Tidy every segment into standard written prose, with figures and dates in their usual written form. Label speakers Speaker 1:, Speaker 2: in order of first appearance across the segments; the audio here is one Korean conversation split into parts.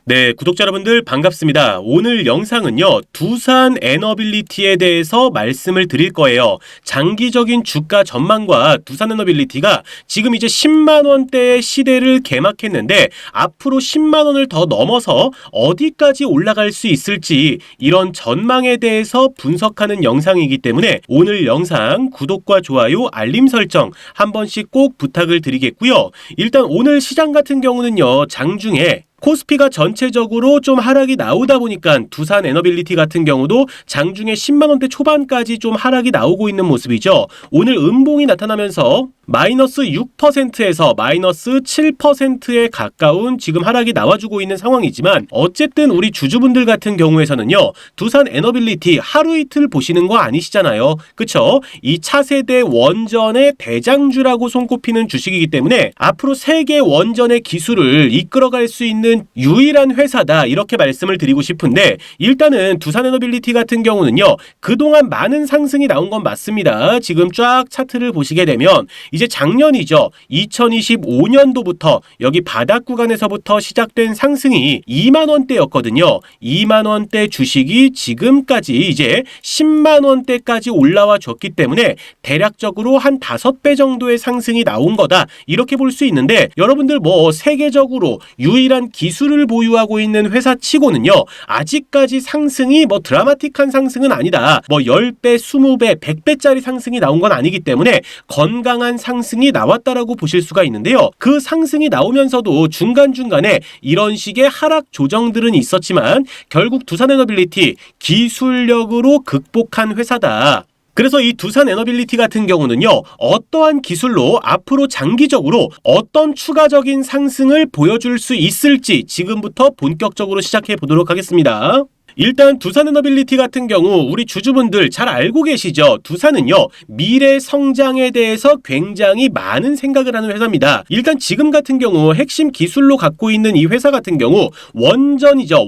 Speaker 1: 네, 구독자 여러분들 반갑습니다. 오늘 영상은요, 두산 에너빌리티에 대해서 말씀을 드릴 거예요. 장기적인 주가 전망과 두산 에너빌리티가 지금 이제 10만 원대의 시대를 개막했는데 앞으로 10만 원을 더 넘어서 어디까지 올라갈 수 있을지 이런 전망에 대해서 분석하는 영상이기 때문에 오늘 영상 구독과 좋아요, 알림 설정 한 번씩 꼭 부탁을 드리겠고요. 일단 오늘 시장 같은 경우는요, 장중에 코스피가 전체적으로 좀 하락이 나오다 보니까 두산 에너빌리티 같은 경우도 장중에 10만 원대 초반까지 좀 하락이 나오고 있는 모습이죠. 오늘 음봉이 나타나면서 마이너스 6%에서 마이너스 7%에 가까운 지금 하락이 나와주고 있는 상황이지만 어쨌든 우리 주주분들 같은 경우에서는요, 두산 에너빌리티 하루 이틀 보시는 거 아니시잖아요. 그쵸? 이 차세대 원전의 대장주라고 손꼽히는 주식이기 때문에 앞으로 세계 원전의 기술을 이끌어갈 수 있는 유일한 회사다, 이렇게 말씀을 드리고 싶은데, 일단은 두산 에너빌리티 같은 경우는요, 그동안 많은 상승이 나온 건 맞습니다. 지금 쫙 차트를 보시게 되면 이제 작년이죠. 2025년도부터 여기 바닥 구간에서부터 시작된 상승이 2만 원대였거든요. 2만 원대 주식이 지금까지 이제 10만 원대까지 올라와 줬기 때문에 대략적으로 한 5배 정도의 상승이 나온 거다, 이렇게 볼 수 있는데, 여러분들 뭐 세계적으로 유일한 기술을 보유하고 있는 회사 치고는요, 아직까지 상승이 뭐 드라마틱한 상승은 아니다. 뭐 10배, 20배, 100배짜리 상승이 나온 건 아니기 때문에 건강한 상승이 나왔다라고 보실 수가 있는데요. 그 상승이 나오면서도 중간중간에 이런 식의 하락 조정들은 있었지만 결국 두산 에너빌리티 기술력으로 극복한 회사다. 그래서 이 두산 에너빌리티 같은 경우는요, 어떠한 기술로 앞으로 장기적으로 어떤 추가적인 상승을 보여줄 수 있을지 지금부터 본격적으로 시작해 보도록 하겠습니다. 일단 두산 에너빌리티 같은 경우 우리 주주분들 잘 알고 계시죠? 두산은요, 미래 성장에 대해서 굉장히 많은 생각을 하는 회사입니다. 일단 지금 같은 경우 핵심 기술로 갖고 있는 이 회사 같은 경우 원전이죠.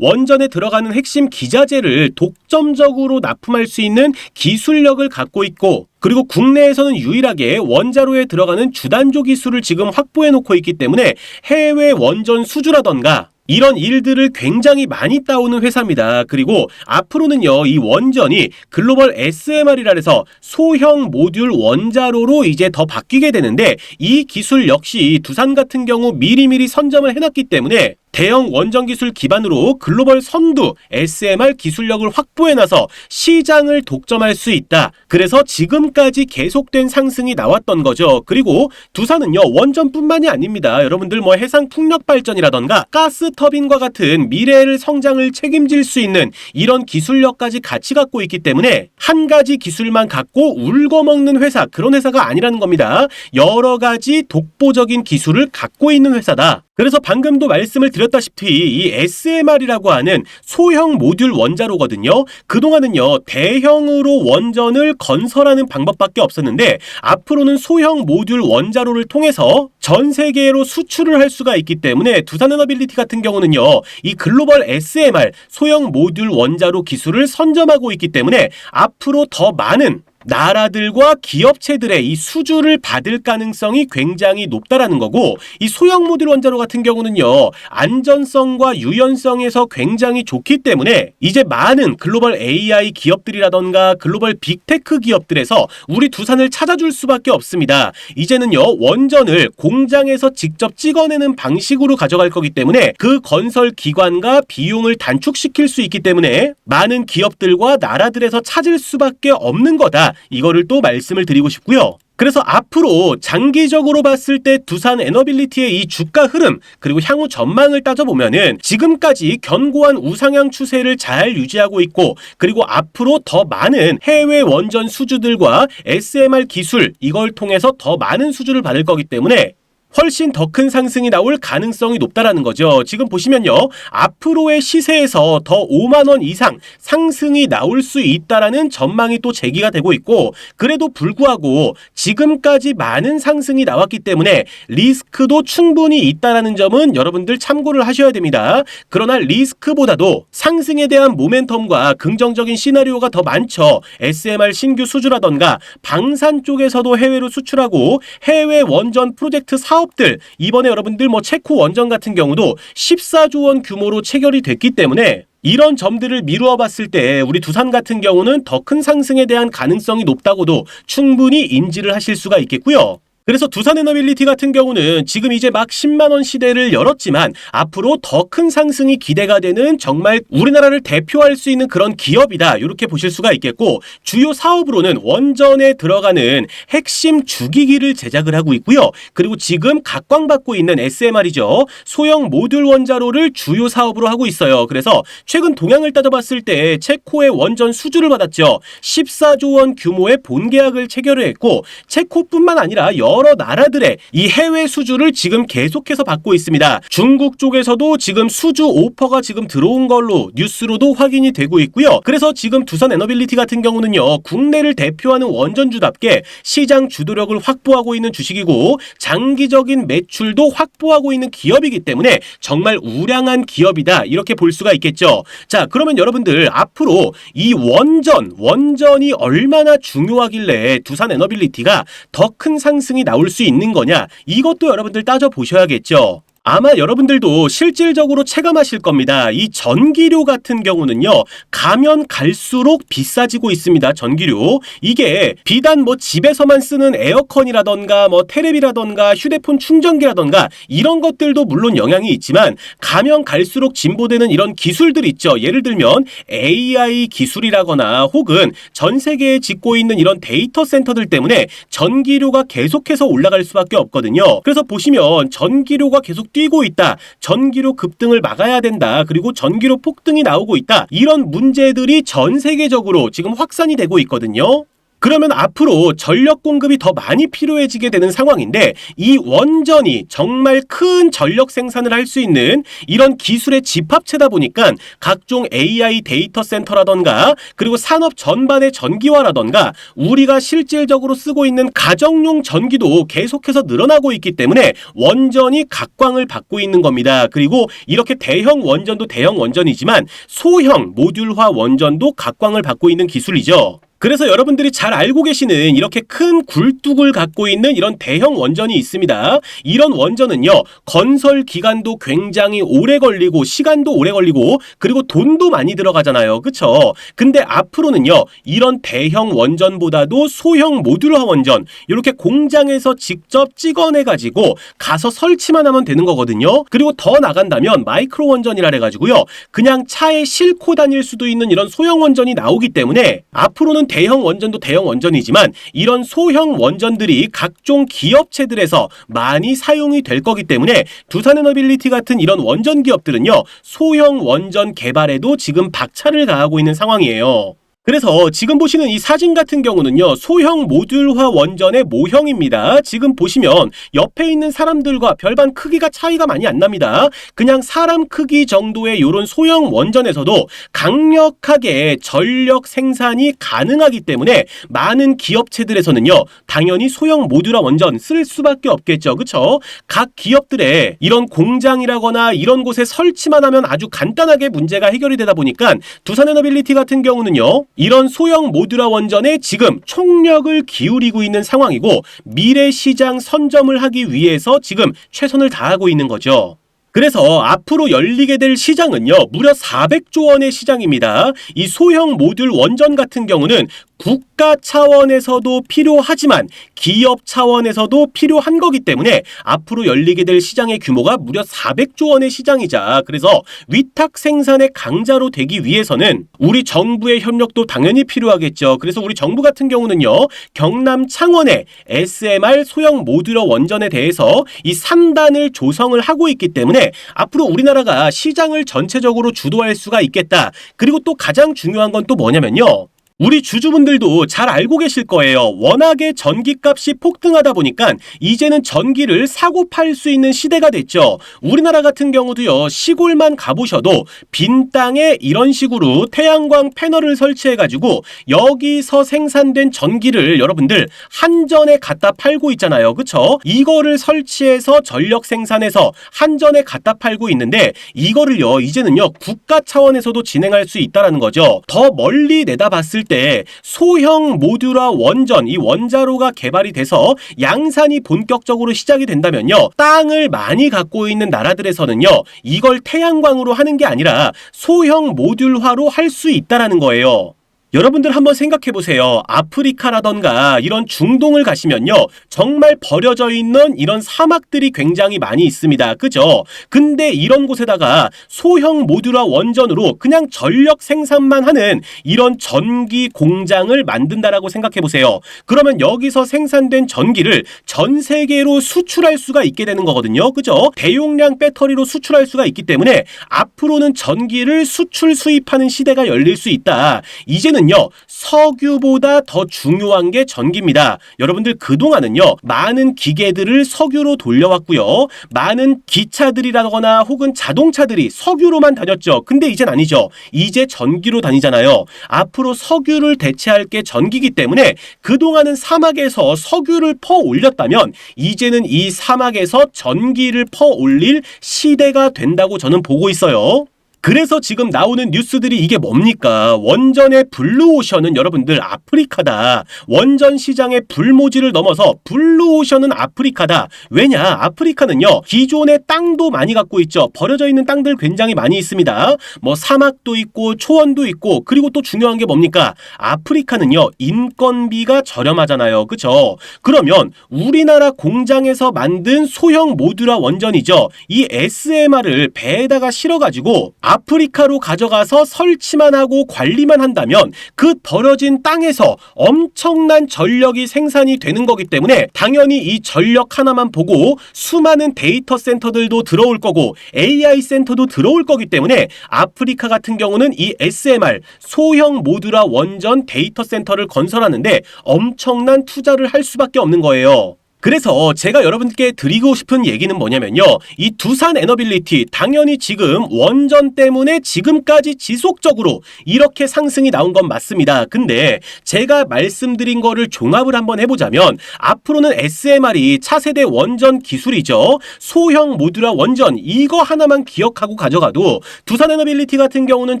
Speaker 1: 원전에 들어가는 핵심 기자재를 독점적으로 납품할 수 있는 기술력을 갖고 있고, 그리고 국내에서는 유일하게 원자로에 들어가는 주단조 기술을 지금 확보해 놓고 있기 때문에 해외 원전 수주라던가 이런 일들을 굉장히 많이 따오는 회사입니다. 그리고 앞으로는요, 이 원전이 글로벌 SMR이라 해서 소형 모듈 원자로로 이제 더 바뀌게 되는데, 이 기술 역시 두산 같은 경우 미리미리 선점을 해놨기 때문에 대형 원전 기술 기반으로 글로벌 선두 SMR 기술력을 확보해놔서 시장을 독점할 수 있다. 그래서 지금까지 계속된 상승이 나왔던 거죠. 그리고 두산은요, 원전뿐만이 아닙니다. 여러분들 뭐 해상 풍력 발전이라던가 가스 터빈과 같은 미래를 성장을 책임질 수 있는 이런 기술력까지 같이 갖고 있기 때문에 한 가지 기술만 갖고 울거먹는 회사, 그런 회사가 아니라는 겁니다. 여러 가지 독보적인 기술을 갖고 있는 회사다. 그래서 방금도 말씀을 드렸다시피 이 SMR이라고 하는 소형 모듈 원자로거든요. 그동안은요, 대형으로 원전을 건설하는 방법밖에 없었는데 앞으로는 소형 모듈 원자로를 통해서 전 세계로 수출을 할 수가 있기 때문에 두산 에너빌리티 같은 경우는요, 이 글로벌 SMR 소형 모듈 원자로 기술을 선점하고 있기 때문에 앞으로 더 많은 나라들과 기업체들의 이 수주를 받을 가능성이 굉장히 높다라는 거고, 이 소형 모듈 원자로 같은 경우는요, 안전성과 유연성에서 굉장히 좋기 때문에 이제 많은 글로벌 AI 기업들이라던가 글로벌 빅테크 기업들에서 우리 두산을 찾아줄 수밖에 없습니다. 이제는요, 원전을 공장에서 직접 찍어내는 방식으로 가져갈 거기 때문에 그 건설 기관과 비용을 단축시킬 수 있기 때문에 많은 기업들과 나라들에서 찾을 수밖에 없는 거다, 이거를 또 말씀을 드리고 싶고요. 그래서 앞으로 장기적으로 봤을 때 두산 에너빌리티의 이 주가 흐름, 그리고 향후 전망을 따져보면은 지금까지 견고한 우상향 추세를 잘 유지하고 있고, 그리고 앞으로 더 많은 해외 원전 수주들과 SMR 기술, 이걸 통해서 더 많은 수주를 받을 거기 때문에 훨씬 더 큰 상승이 나올 가능성이 높다라는 거죠. 지금 보시면요, 앞으로의 시세에서 더 5만 원 이상 상승이 나올 수 있다라는 전망이 또 제기가 되고 있고, 그래도 불구하고 지금까지 많은 상승이 나왔기 때문에 리스크도 충분히 있다라는 점은 여러분들 참고를 하셔야 됩니다. 그러나 리스크보다도 상승에 대한 모멘텀과 긍정적인 시나리오가 더 많죠. SMR 신규 수주라던가 방산 쪽에서도 해외로 수출하고 해외 원전 프로젝트 사업 사업들, 이번에 여러분들 뭐 체코 원전 같은 경우도 14조 원 규모로 체결이 됐기 때문에 이런 점들을 미루어 봤을 때 우리 두산 같은 경우는 더 큰 상승에 대한 가능성이 높다고도 충분히 인지를 하실 수가 있겠고요. 그래서 두산에너빌리티 같은 경우는 지금 이제 막 10만원 시대를 열었지만 앞으로 더 큰 상승이 기대가 되는 정말 우리나라를 대표할 수 있는 그런 기업이다, 이렇게 보실 수가 있겠고, 주요 사업으로는 원전에 들어가는 핵심 주기기를 제작을 하고 있고요. 그리고 지금 각광받고 있는 SMR이죠. 소형 모듈 원자로를 주요 사업으로 하고 있어요. 그래서 최근 동향을 따져봤을 때 체코의 원전 수주를 받았죠. 14조 원 규모의 본계약을 체결을 했고, 체코뿐만 아니라 여러 나라들의 이 해외 수주를 지금 계속해서 받고 있습니다. 중국 쪽에서도 지금 수주 오퍼가 지금 들어온 걸로 뉴스로도 확인이 되고 있고요. 그래서 지금 두산에너빌리티 같은 경우는요, 국내를 대표하는 원전주답게 시장 주도력을 확보하고 있는 주식이고 장기적인 매출도 확보하고 있는 기업이기 때문에 정말 우량한 기업이다, 이렇게 볼 수가 있겠죠. 자, 그러면 여러분들 앞으로 이 원전이 얼마나 중요하길래 두산에너빌리티가 더 큰 상승이 나올 수 있는 거냐, 이것도 여러분들 따져보셔야겠죠. 아마 여러분들도 실질적으로 체감하실 겁니다. 이 전기료 같은 경우는요, 가면 갈수록 비싸지고 있습니다. 전기료. 이게 비단 뭐 집에서만 쓰는 에어컨이라던가 뭐 테레비라던가 휴대폰 충전기라던가 이런 것들도 물론 영향이 있지만, 가면 갈수록 진보되는 이런 기술들 있죠. 예를 들면 AI 기술이라거나 혹은 전 세계에 짓고 있는 이런 데이터 센터들 때문에 전기료가 계속해서 올라갈 수밖에 없거든요. 그래서 보시면 전기료가 계속 뛰고 있다, 전기료 급등을 막아야 된다, 그리고 전기료 폭등이 나오고 있다, 이런 문제들이 전 세계적으로 지금 확산이 되고 있거든요. 그러면 앞으로 전력 공급이 더 많이 필요해지게 되는 상황인데, 이 원전이 정말 큰 전력 생산을 할 수 있는 이런 기술의 집합체다 보니까 각종 AI 데이터 센터라던가 그리고 산업 전반의 전기화라던가 우리가 실질적으로 쓰고 있는 가정용 전기도 계속해서 늘어나고 있기 때문에 원전이 각광을 받고 있는 겁니다. 그리고 이렇게 대형 원전도 대형 원전이지만 소형 모듈화 원전도 각광을 받고 있는 기술이죠. 그래서 여러분들이 잘 알고 계시는 이렇게 큰 굴뚝을 갖고 있는 이런 대형 원전이 있습니다. 이런 원전은요, 건설 기간도 굉장히 오래 걸리고 시간도 오래 걸리고 그리고 돈도 많이 들어가잖아요. 그쵸? 근데 앞으로는요, 이런 대형 원전보다도 소형 모듈화 원전, 이렇게 공장에서 직접 찍어내가지고 가서 설치만 하면 되는 거거든요. 그리고 더 나간다면 마이크로 원전이라 해가지고요, 그냥 차에 싣고 다닐 수도 있는 이런 소형 원전이 나오기 때문에 앞으로는 대형 원전도 대형 원전이지만 이런 소형 원전들이 각종 기업체들에서 많이 사용이 될 거기 때문에 두산에너빌리티 같은 이런 원전 기업들은요, 소형 원전 개발에도 지금 박차를 가하고 있는 상황이에요. 그래서 지금 보시는 이 사진 같은 경우는요, 소형 모듈화 원전의 모형입니다. 지금 보시면 옆에 있는 사람들과 별반 크기가 차이가 많이 안 납니다. 그냥 사람 크기 정도의 이런 소형 원전에서도 강력하게 전력 생산이 가능하기 때문에 많은 기업체들에서는요, 당연히 소형 모듈화 원전 쓸 수밖에 없겠죠. 그쵸? 각 기업들의 이런 공장이라거나 이런 곳에 설치만 하면 아주 간단하게 문제가 해결이 되다 보니까 두산에너빌리티 같은 경우는요, 이런 소형 모듈화 원전에 지금 총력을 기울이고 있는 상황이고 미래 시장 선점을 하기 위해서 지금 최선을 다하고 있는 거죠. 그래서 앞으로 열리게 될 시장은요, 무려 400조 원의 시장입니다. 이 소형 모듈 원전 같은 경우는 국가 차원에서도 필요하지만 기업 차원에서도 필요한 거기 때문에 앞으로 열리게 될 시장의 규모가 무려 400조 원의 시장이자, 그래서 위탁 생산의 강자로 되기 위해서는 우리 정부의 협력도 당연히 필요하겠죠. 그래서 우리 정부 같은 경우는요, 경남 창원의 SMR 소형 모듈화 원전에 대해서 이 3단을 조성을 하고 있기 때문에 앞으로 우리나라가 시장을 전체적으로 주도할 수가 있겠다. 그리고 또 가장 중요한 건 또 뭐냐면요, 우리 주주분들도 잘 알고 계실 거예요. 워낙에 전기값이 폭등하다 보니까 이제는 전기를 사고 팔 수 있는 시대가 됐죠. 우리나라 같은 경우도요, 시골만 가보셔도 빈 땅에 이런 식으로 태양광 패널을 설치해가지고 여기서 생산된 전기를 여러분들 한전에 갖다 팔고 있잖아요. 그쵸? 이거를 설치해서 전력 생산해서 한전에 갖다 팔고 있는데 이거를요, 이제는요, 국가 차원에서도 진행할 수 있다는 거죠. 더 멀리 내다봤을 때 소형 모듈화 원전, 이 원자로가 개발이 돼서 양산이 본격적으로 시작이 된다면요, 땅을 많이 갖고 있는 나라들에서는요, 이걸 태양광으로 하는 게 아니라 소형 모듈화로 할 수 있다라는 거예요. 여러분들 한번 생각해 보세요. 아프리카라던가 이런 중동을 가시면요, 정말 버려져 있는 이런 사막들이 굉장히 많이 있습니다. 그죠? 근데 이런 곳에다가 소형 모듈화 원전으로 그냥 전력 생산만 하는 이런 전기 공장을 만든다라고 생각해 보세요. 그러면 여기서 생산된 전기를 전 세계로 수출할 수가 있게 되는 거거든요. 그죠? 대용량 배터리로 수출할 수가 있기 때문에 앞으로는 전기를 수출 수입하는 시대가 열릴 수 있다. 이제는 석유보다 더 중요한 게 전기입니다. 여러분들 그동안은요, 많은 기계들을 석유로 돌려왔고요, 많은 기차들이라거나 혹은 자동차들이 석유로만 다녔죠. 근데 이젠 아니죠. 이제 전기로 다니잖아요. 앞으로 석유를 대체할 게 전기이기 때문에 그동안은 사막에서 석유를 퍼 올렸다면 이제는 이 사막에서 전기를 퍼 올릴 시대가 된다고 저는 보고 있어요. 그래서 지금 나오는 뉴스들이 이게 뭡니까? 원전의 블루오션은 여러분들 아프리카다. 원전 시장의 불모지를 넘어서 블루오션은 아프리카다. 왜냐? 아프리카는요, 기존의 땅도 많이 갖고 있죠. 버려져 있는 땅들 굉장히 많이 있습니다. 뭐 사막도 있고 초원도 있고, 그리고 또 중요한 게 뭡니까? 아프리카는요, 인건비가 저렴하잖아요. 그쵸? 그러면 우리나라 공장에서 만든 소형 모듈화 원전이죠, 이 SMR을 배에다가 실어가지고 아프리카로 가져가서 설치만 하고 관리만 한다면 그 버려진 땅에서 엄청난 전력이 생산이 되는 거기 때문에 당연히 이 전력 하나만 보고 수많은 데이터 센터들도 들어올 거고 AI 센터도 들어올 거기 때문에 아프리카 같은 경우는 이 SMR, 소형 모듈화 원전 데이터 센터를 건설하는데 엄청난 투자를 할 수밖에 없는 거예요. 그래서 제가 여러분께 드리고 싶은 얘기는 뭐냐면요, 이 두산 에너빌리티 당연히 지금 원전 때문에 지금까지 지속적으로 이렇게 상승이 나온 건 맞습니다. 근데 제가 말씀드린 거를 종합을 한번 해보자면 앞으로는 SMR이 차세대 원전 기술이죠. 소형 모듈화 원전, 이거 하나만 기억하고 가져가도 두산 에너빌리티 같은 경우는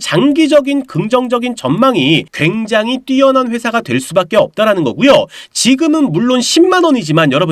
Speaker 1: 장기적인 긍정적인 전망이 굉장히 뛰어난 회사가 될 수밖에 없다라는 거고요. 지금은 물론 10만 원이지만 여러분들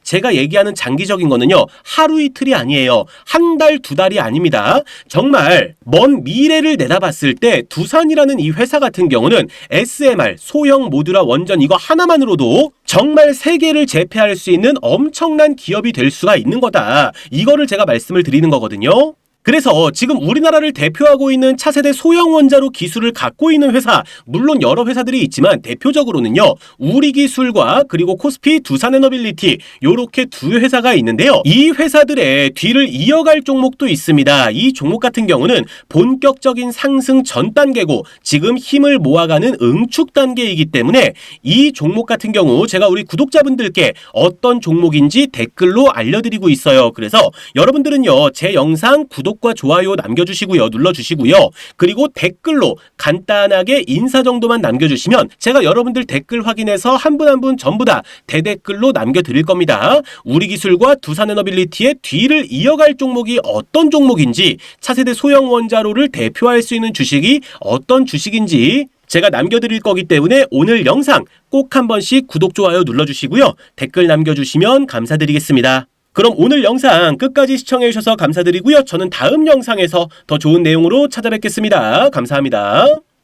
Speaker 1: 제가 얘기하는 장기적인 거는요, 하루 이틀이 아니에요. 한 달, 두 달이 아닙니다. 정말 먼 미래를 내다봤을 때 두산이라는 이 회사 같은 경우는 SMR, 소형 모듈화 원전 이거 하나만으로도 정말 세계를 제패할 수 있는 엄청난 기업이 될 수가 있는 거다. 이거를 제가 말씀을 드리는 거거든요. 그래서 지금 우리나라를 대표하고 있는 차세대 소형 원자로 기술을 갖고 있는 회사, 물론 여러 회사들이 있지만 대표적으로는요, 우리기술과 그리고 코스피, 두산에너빌리티, 요렇게 두 회사가 있는데요, 이 회사들의 뒤를 이어갈 종목도 있습니다. 이 종목 같은 경우는 본격적인 상승 전 단계고 지금 힘을 모아가는 응축 단계이기 때문에 이 종목 같은 경우 제가 우리 구독자분들께 어떤 종목인지 댓글로 알려드리고 있어요. 그래서 여러분들은요, 제 영상 구독과 좋아요 남겨주시고요, 눌러주시고요, 그리고 댓글로 간단하게 인사 정도만 남겨주시면 제가 여러분들 댓글 확인해서 한 분 한 분 전부 다 대댓글로 남겨드릴 겁니다. 우리기술과 두산에너빌리티의 뒤를 이어갈 종목이 어떤 종목인지, 차세대 소형 원자로를 대표할 수 있는 주식이 어떤 주식인지 제가 남겨드릴 거기 때문에 오늘 영상 꼭 한 번씩 구독, 좋아요 눌러주시고요, 댓글 남겨주시면 감사드리겠습니다. 그럼 오늘 영상 끝까지 시청해주셔서 감사드리고요. 저는 다음 영상에서 더 좋은 내용으로 찾아뵙겠습니다. 감사합니다.